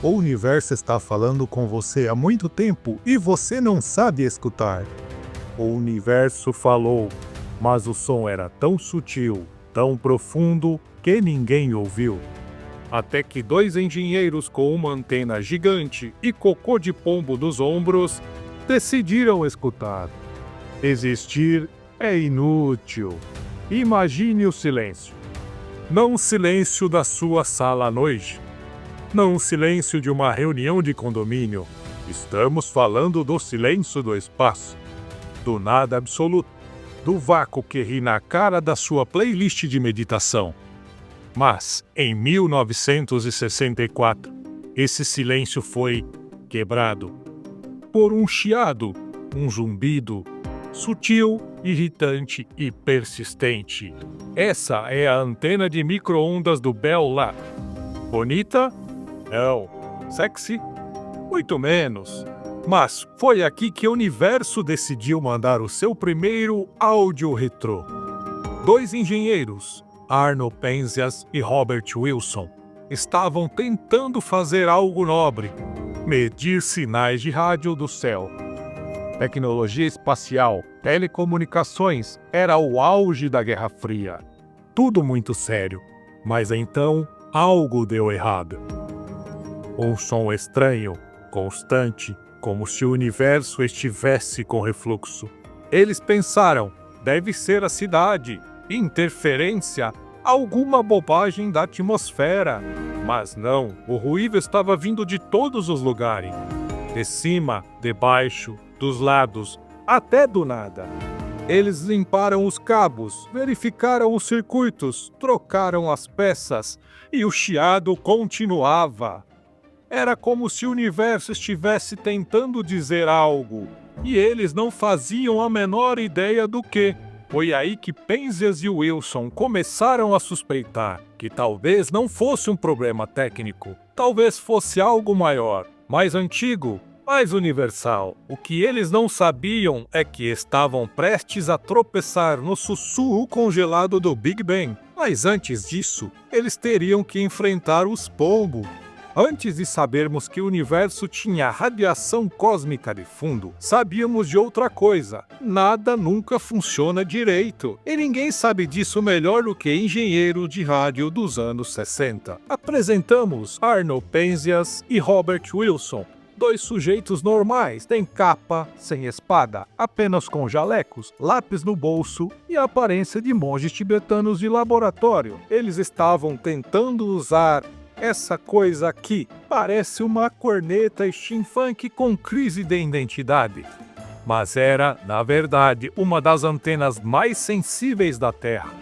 O universo está falando com você há muito tempo e você não sabe escutar. O universo falou, mas o som era tão sutil, tão profundo, que ninguém ouviu. Até que dois engenheiros com uma antena gigante e cocô de pombo nos ombros decidiram escutar. Existir é inútil. Imagine o silêncio. Não o silêncio da sua sala à noite. Não o silêncio de uma reunião de condomínio. Estamos falando do silêncio do espaço. Do nada absoluto. Do vácuo que ri na cara da sua playlist de meditação. Mas, em 1964, esse silêncio foi quebrado por um chiado, um zumbido, sutil, irritante e persistente. Essa é a antena de micro-ondas do Bell Lab. Bonita? Não. Sexy? Muito menos. Mas foi aqui que o universo decidiu mandar o seu primeiro áudio retrô. Dois engenheiros, Arnold Penzias e Robert Wilson, estavam tentando fazer algo nobre: medir sinais de rádio do céu. Tecnologia espacial, telecomunicações, era o auge da Guerra Fria. Tudo muito sério. Mas então, algo deu errado. Um som estranho, constante, como se o universo estivesse com refluxo. Eles pensaram, deve ser a cidade, interferência, alguma bobagem da atmosfera. Mas não, o ruído estava vindo de todos os lugares. De cima, de baixo, dos lados, até do nada. Eles limparam os cabos, verificaram os circuitos, trocaram as peças e o chiado continuava. Era como se o universo estivesse tentando dizer algo, e eles não faziam a menor ideia do que. Foi aí que Penzias e Wilson começaram a suspeitar que talvez não fosse um problema técnico, talvez fosse algo maior, mais antigo, mais universal. O que eles não sabiam é que estavam prestes a tropeçar no sussurro congelado do Big Bang. Mas antes disso, eles teriam que enfrentar os pombos. Antes de sabermos que o universo tinha radiação cósmica de fundo, sabíamos de outra coisa. Nada nunca funciona direito. E ninguém sabe disso melhor do que engenheiro de rádio dos anos 60. Apresentamos Arnold Penzias e Robert Wilson. Dois sujeitos normais, sem capa, sem espada, apenas com jalecos, lápis no bolso e a aparência de monges tibetanos de laboratório. Eles estavam tentando usar essa coisa aqui. Parece uma corneta steampunk com crise de identidade. Mas era, na verdade, uma das antenas mais sensíveis da Terra.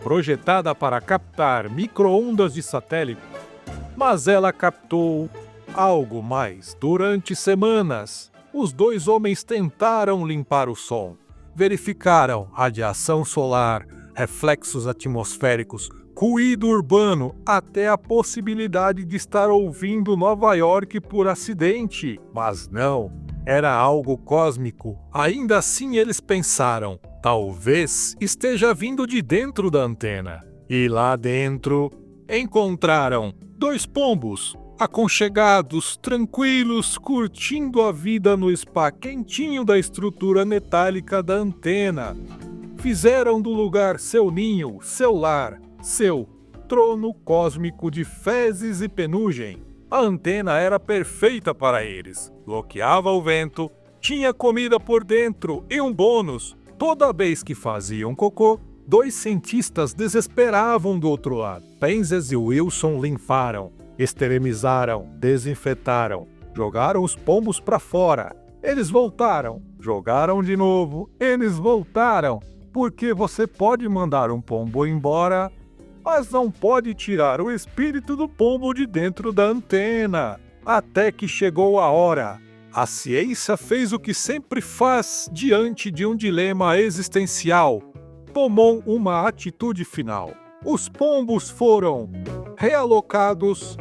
Projetada para captar micro-ondas de satélite. Mas ela captou algo mais. Durante semanas, os dois homens tentaram limpar o som. Verificaram radiação solar, reflexos atmosféricos, ruído urbano, até a possibilidade de estar ouvindo Nova York por acidente. Mas não, era algo cósmico. Ainda assim eles pensaram, talvez esteja vindo de dentro da antena. E lá dentro, encontraram dois pombos, aconchegados, tranquilos, curtindo a vida no spa quentinho da estrutura metálica da antena. Fizeram do lugar seu ninho, seu lar, seu trono cósmico de fezes e penugem. A antena era perfeita para eles. Bloqueava o vento, tinha comida por dentro e um bônus. Toda vez que faziam cocô, dois cientistas desesperavam do outro lado. Penzias e Wilson limparam, esterilizaram, desinfetaram, jogaram os pombos para fora. Eles voltaram, jogaram de novo, eles voltaram. Porque você pode mandar um pombo embora, mas não pode tirar o espírito do pombo de dentro da antena. Até que chegou a hora. A ciência fez o que sempre faz diante de um dilema existencial. Tomou uma atitude final. Os pombos foram realocados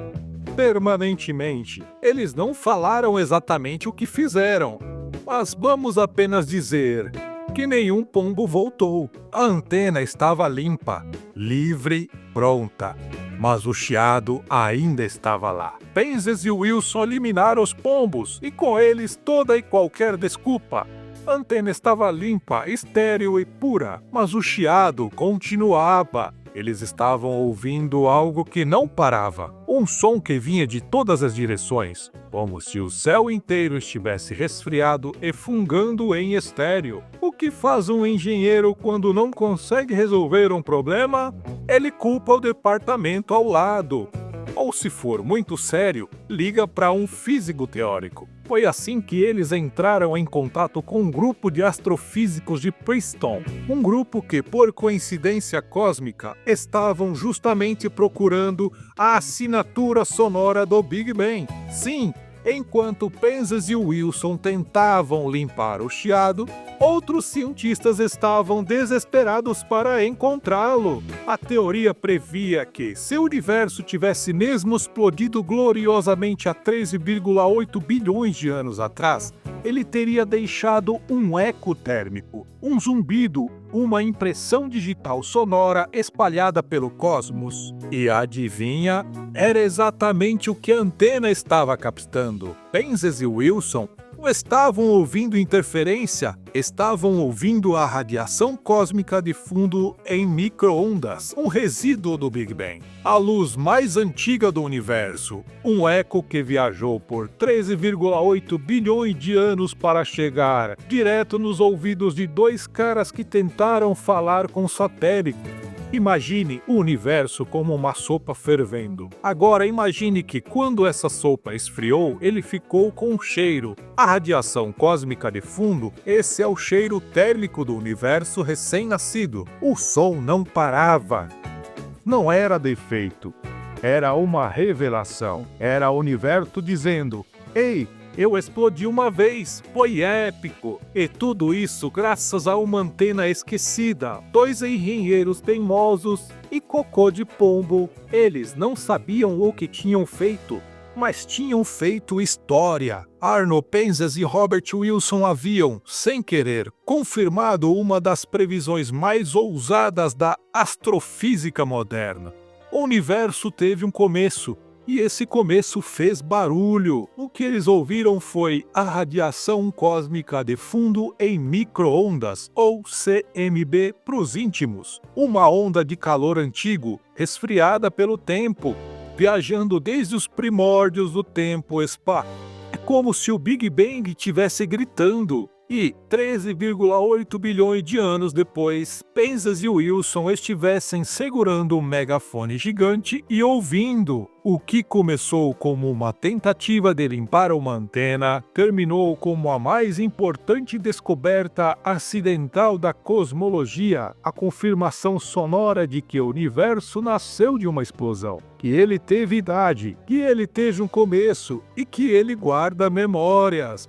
permanentemente. Eles não falaram exatamente o que fizeram, mas vamos apenas dizer que nenhum pombo voltou. A antena estava limpa, livre, pronta. mas o chiado ainda estava lá. Penzias e Wilson eliminaram os pombos, e com eles toda e qualquer desculpa. A antena estava limpa, estéril e pura, mas o chiado continuava. Eles estavam ouvindo algo que não parava, um som que vinha de todas as direções, como se o céu inteiro estivesse resfriado e fungando em estéreo. O que faz um engenheiro quando não consegue resolver um problema? Ele culpa o departamento ao lado. Ou, se for muito sério, liga para um físico teórico. Foi assim que eles entraram em contato com um grupo de astrofísicos de Princeton, um grupo que, por coincidência cósmica, estavam justamente procurando a assinatura sonora do Big Bang. Sim, enquanto Penzias e Wilson tentavam limpar o chiado, outros cientistas estavam desesperados para encontrá-lo. A teoria previa que, se o universo tivesse mesmo explodido gloriosamente há 13,8 bilhões de anos atrás, ele teria deixado um eco térmico, um zumbido, uma impressão digital sonora espalhada pelo cosmos. E adivinha? Era exatamente o que a antena estava captando. Penzias e Wilson não estavam ouvindo interferência, estavam ouvindo a radiação cósmica de fundo em micro-ondas, um resíduo do Big Bang, a luz mais antiga do universo, um eco que viajou por 13,8 bilhões de anos para chegar direto nos ouvidos de dois caras que tentaram falar com satélite. Imagine o universo como uma sopa fervendo. Agora imagine que quando essa sopa esfriou, ele ficou com um cheiro. A radiação cósmica de fundo, esse é o cheiro térmico do universo recém-nascido. O som não parava. Não era defeito. Era uma revelação. Era o universo dizendo: "Ei, eu explodi uma vez, foi épico." E tudo isso graças a uma antena esquecida, dois engenheiros teimosos e cocô de pombo. Eles não sabiam o que tinham feito, mas tinham feito história. Arnold Penzias e Robert Wilson haviam, sem querer, confirmado uma das previsões mais ousadas da astrofísica moderna. O universo teve um começo, e esse começo fez barulho. O que eles ouviram foi a radiação cósmica de fundo em micro-ondas, ou CMB para os íntimos. Uma onda de calor antigo, resfriada pelo tempo, viajando desde os primórdios do tempo-espaço. É como se o Big Bang estivesse gritando. E, 13,8 bilhões de anos depois, Penzias e Wilson estivessem segurando um megafone gigante e ouvindo. O que começou como uma tentativa de limpar uma antena, terminou como a mais importante descoberta acidental da cosmologia, a confirmação sonora de que o universo nasceu de uma explosão, que ele teve idade, que ele teve um começo e que ele guarda memórias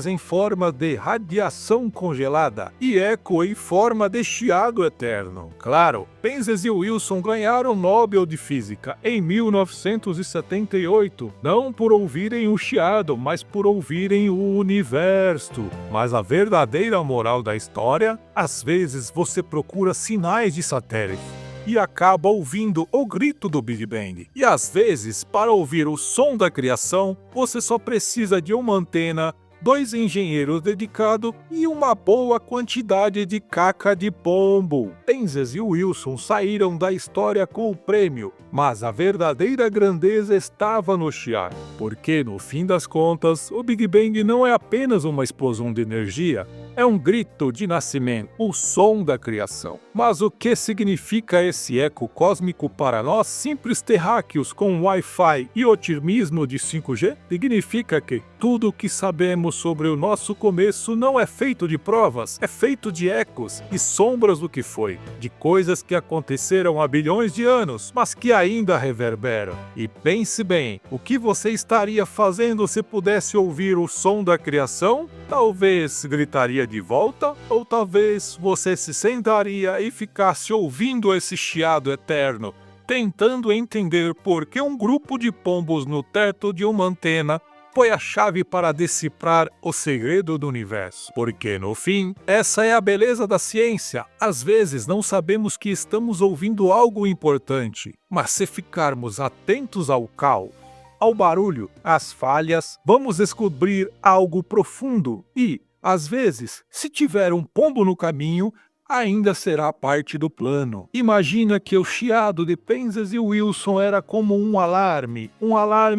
em forma de radiação congelada e eco em forma de chiado eterno. Claro, Penzias e Wilson ganharam o Nobel de Física em 1978, não por ouvirem o chiado, mas por ouvirem o universo. Mas a verdadeira moral da história, às vezes você procura sinais de satélite e acaba ouvindo o grito do Big Bang. E às vezes, para ouvir o som da criação, você só precisa de uma antena, dois engenheiros dedicados e uma boa quantidade de caca de pombo. Penzias e Wilson saíram da história com o prêmio, mas a verdadeira grandeza estava no chiado, porque no fim das contas, o Big Bang não é apenas uma explosão de energia, é um grito de nascimento, o som da criação. Mas o que significa esse eco cósmico para nós simples terráqueos com Wi-Fi e otimismo de 5G? Significa que tudo o que sabemos sobre o nosso começo não é feito de provas, é feito de ecos e sombras do que foi, de coisas que aconteceram há bilhões de anos, mas que ainda reverberam. E pense bem, o que você estaria fazendo se pudesse ouvir o som da criação? Talvez gritaria de volta, ou talvez você se sentaria e ficasse ouvindo esse chiado eterno, tentando entender por que um grupo de pombos no teto de uma antena foi a chave para decifrar o segredo do universo. Porque, no fim, essa é a beleza da ciência. Às vezes não sabemos que estamos ouvindo algo importante, mas se ficarmos atentos ao caos, ao barulho, às falhas, vamos descobrir algo profundo e, às vezes, se tiver um pombo no caminho, ainda será parte do plano. Imagina que o chiado de Penzas e Wilson era como um alarme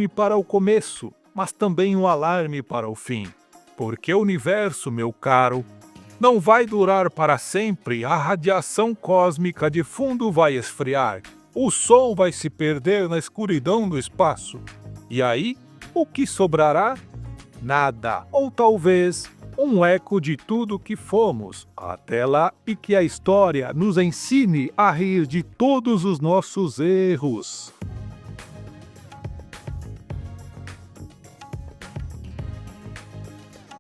para o começo, mas também um alarme para o fim. Porque o universo, meu caro, não vai durar para sempre, a radiação cósmica de fundo vai esfriar, o Sol vai se perder na escuridão do espaço. E aí, o que sobrará? Nada. Ou talvez um eco de tudo que fomos. Até lá, e que a história nos ensine a rir de todos os nossos erros.